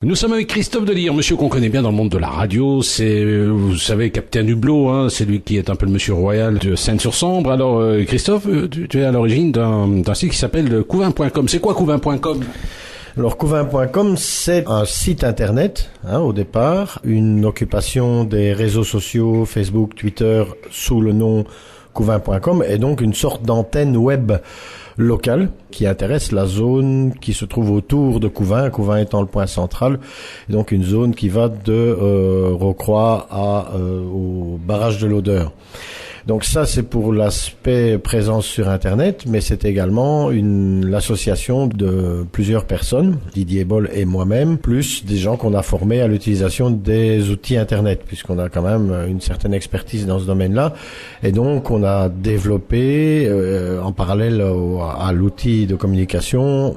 Nous sommes avec Christophe Delire, monsieur qu'on connaît bien dans le monde de la radio. C'est, vous savez, Capitaine Hublot, hein, c'est lui qui est un peu le monsieur royal de Seine-sur-Sambre. Alors, Christophe, tu es à l'origine d'un site qui s'appelle Couvain.com. C'est quoi Couvain.com ? Alors Couvain.com, c'est un site internet, au départ, une occupation des réseaux sociaux, Facebook, Twitter, sous le nom Couvain.com, et donc une sorte d'antenne web locale qui intéresse la zone qui se trouve autour de Couvain, Couvain étant le point central, et donc une zone qui va de Rocroi au barrage de l'Odeur. Donc ça, c'est pour l'aspect présence sur Internet, mais c'est également l'association de plusieurs personnes, Didier Boll et moi-même, plus des gens qu'on a formés à l'utilisation des outils Internet, puisqu'on a quand même une certaine expertise dans ce domaine-là. Et donc, on a développé, en parallèle à l'outil de communication,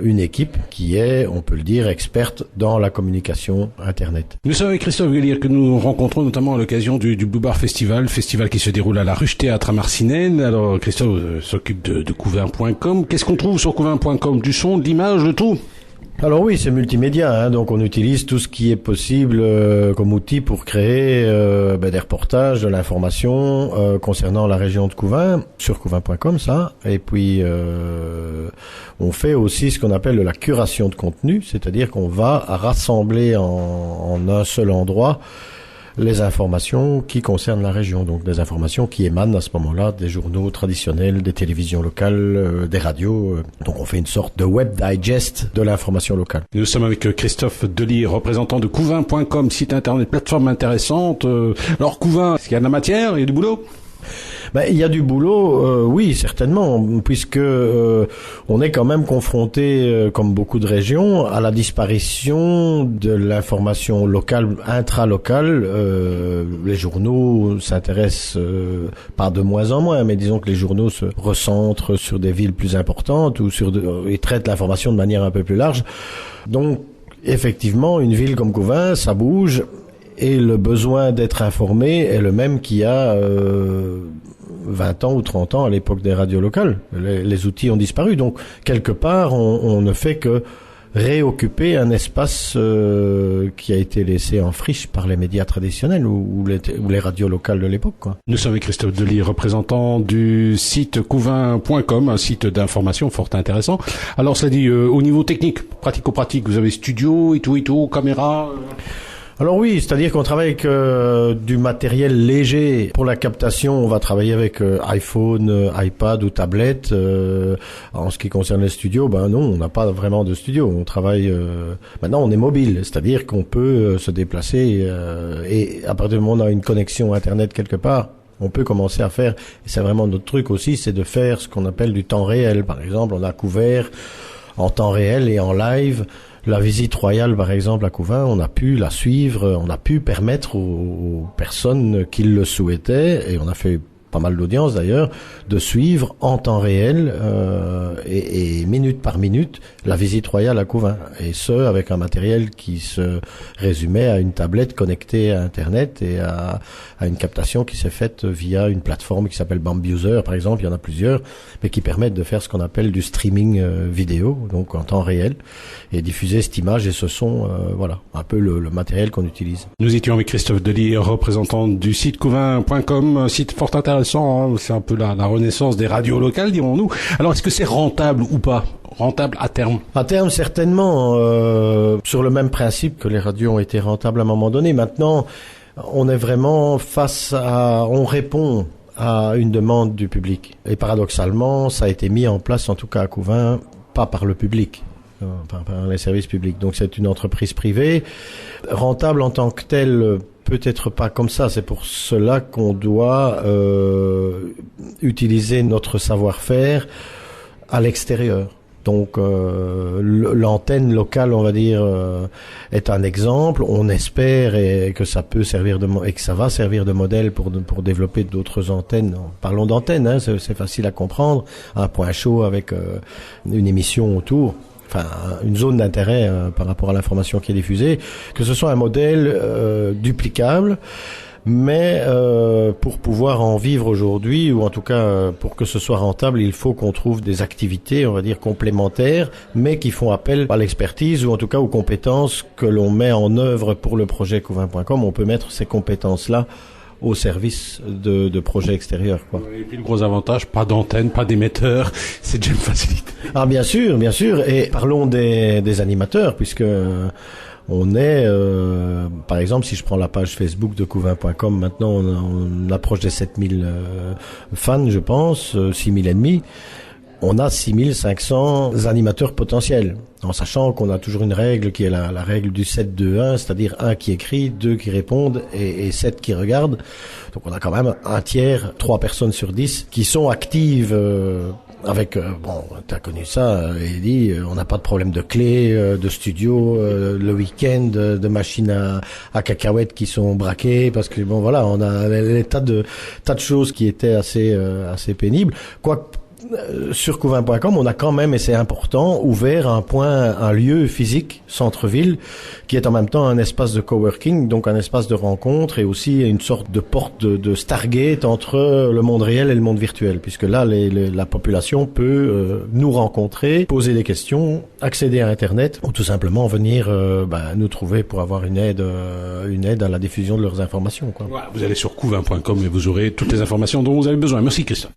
une équipe qui est, on peut le dire, experte dans la communication Internet. Nous sommes avec Christophe Delire que nous rencontrons notamment à l'occasion du Blue Bar Festival qui se déroule à la Ruche Théâtre à Marcinelle. Alors Christophe s'occupe de Couvain.com. Qu'est-ce qu'on trouve sur Couvain.com ? Du son, de l'image, de tout ? Alors oui, c'est multimédia, donc on utilise tout ce qui est possible comme outil pour créer des reportages, de l'information concernant la région de Couvain, sur Couvain.com ça. Et puis on fait aussi ce qu'on appelle de la curation de contenu, c'est-à-dire qu'on va rassembler en un seul endroit les informations qui concernent la région, donc des informations qui émanent à ce moment-là des journaux traditionnels, des télévisions locales, des radios. Donc on fait une sorte de web digest de l'information locale. Nous sommes avec Christophe Delire, représentant de Couvain.com, site internet, plateforme intéressante. Alors Couvain, est-ce qu'il y a de la matière, il y a du boulot ? Il y a du boulot, oui, certainement, puisque on est quand même confronté, comme beaucoup de régions, à la disparition de l'information locale, intra-locale. Les journaux s'intéressent pas de moins en moins, mais disons que les journaux se recentrent sur des villes plus importantes ou et traitent l'information de manière un peu plus large. Donc, effectivement, une ville comme Couvain, ça bouge. Et le besoin d'être informé est le même qu'il y a 20 ans ou 30 ans à l'époque des radios locales. Les outils ont disparu. Donc, quelque part, on ne fait que réoccuper un espace qui a été laissé en friche par les médias traditionnels ou les radios locales de l'époque, quoi. Nous sommes avec Christophe Delire, représentant du site Couvain.com, un site d'information fort intéressant. Alors, ça dit, au niveau technique, pratico-pratique, vous avez studio et tout, caméra Alors oui, c'est-à-dire qu'on travaille avec du matériel léger. Pour la captation, on va travailler avec iPhone, iPad ou tablette. En ce qui concerne les studios, non, on n'a pas vraiment de studio. On travaille... maintenant, on est mobile, c'est-à-dire qu'on peut se déplacer et à partir du moment où on a une connexion Internet quelque part, on peut commencer à faire, et c'est vraiment notre truc aussi, c'est de faire ce qu'on appelle du temps réel. Par exemple, on a couvert en temps réel et en live la visite royale, par exemple, à Couvain. On a pu la suivre, on a pu permettre aux personnes qui le souhaitaient, et on a fait pas mal d'audience d'ailleurs, de suivre en temps réel et minute par minute la visite royale à Couvain. Et ce, avec un matériel qui se résumait à une tablette connectée à Internet et à une captation qui s'est faite via une plateforme qui s'appelle Bambuser, par exemple. Il y en a plusieurs, mais qui permettent de faire ce qu'on appelle du streaming vidéo, donc en temps réel, et diffuser cette image et ce son, voilà, un peu le matériel qu'on utilise. Nous étions avec Christophe Delire, représentant du site Couvain.com, un site fort intéressant. C'est un peu la renaissance des radios locales, dirons-nous. Alors, est-ce que c'est rentable ou pas ? Rentable à terme ? À terme, certainement, sur le même principe que les radios ont été rentables à un moment donné. Maintenant, on est vraiment on répond à une demande du public. Et paradoxalement, ça a été mis en place, en tout cas à Couvain, pas par le public. Par les services publics. Donc c'est une entreprise privée. Rentable en tant que telle, peut-être pas comme ça. C'est pour cela qu'on doit utiliser notre savoir-faire à l'extérieur. Donc l'antenne locale, on va dire, est un exemple. On espère que ça peut servir et que ça va servir de modèle pour développer d'autres antennes. Parlons d'antennes, c'est facile à comprendre. Un point chaud avec une émission autour. Enfin, une zone d'intérêt par rapport à l'information qui est diffusée, que ce soit un modèle duplicable, Mais pour pouvoir en vivre aujourd'hui, ou en tout cas pour que ce soit rentable, il faut qu'on trouve des activités, on va dire complémentaires, mais qui font appel à l'expertise ou en tout cas aux compétences que l'on met en œuvre pour le projet Couvain.com. On peut mettre ces compétences-là au service de projets extérieurs, quoi. Et puis le gros avantage, pas d'antenne, pas d'émetteur, c'est déjà une facilité. Ah bien sûr. Et parlons des animateurs, puisque on est, par exemple, si je prends la page Facebook de Couvain.com, maintenant on approche des 7000 fans, je pense, 6000 et demi. On a 6500 animateurs potentiels, en sachant qu'on a toujours une règle qui est la règle du 7-2-1, c'est-à-dire 1 qui écrit, 2 qui répondent et 7 qui regardent. Donc on a quand même un tiers, 3 personnes sur 10 qui sont actives avec, bon, t'as connu ça, Eddie, on n'a pas de problème de clés, de studio, le week-end, de machines à cacahuètes qui sont braquées, parce que bon voilà, on a des tas de choses qui étaient assez pénibles. Sur Couvain.com, on a quand même, et c'est important, ouvert un lieu physique, centre-ville, qui est en même temps un espace de coworking, donc un espace de rencontre et aussi une sorte de porte de Stargate entre le monde réel et le monde virtuel, puisque là, la population peut nous rencontrer, poser des questions, accéder à Internet, ou tout simplement venir nous trouver pour avoir une aide à la diffusion de leurs informations, quoi. Voilà, vous allez sur couvain.com et vous aurez toutes les informations dont vous avez besoin. Merci Christophe.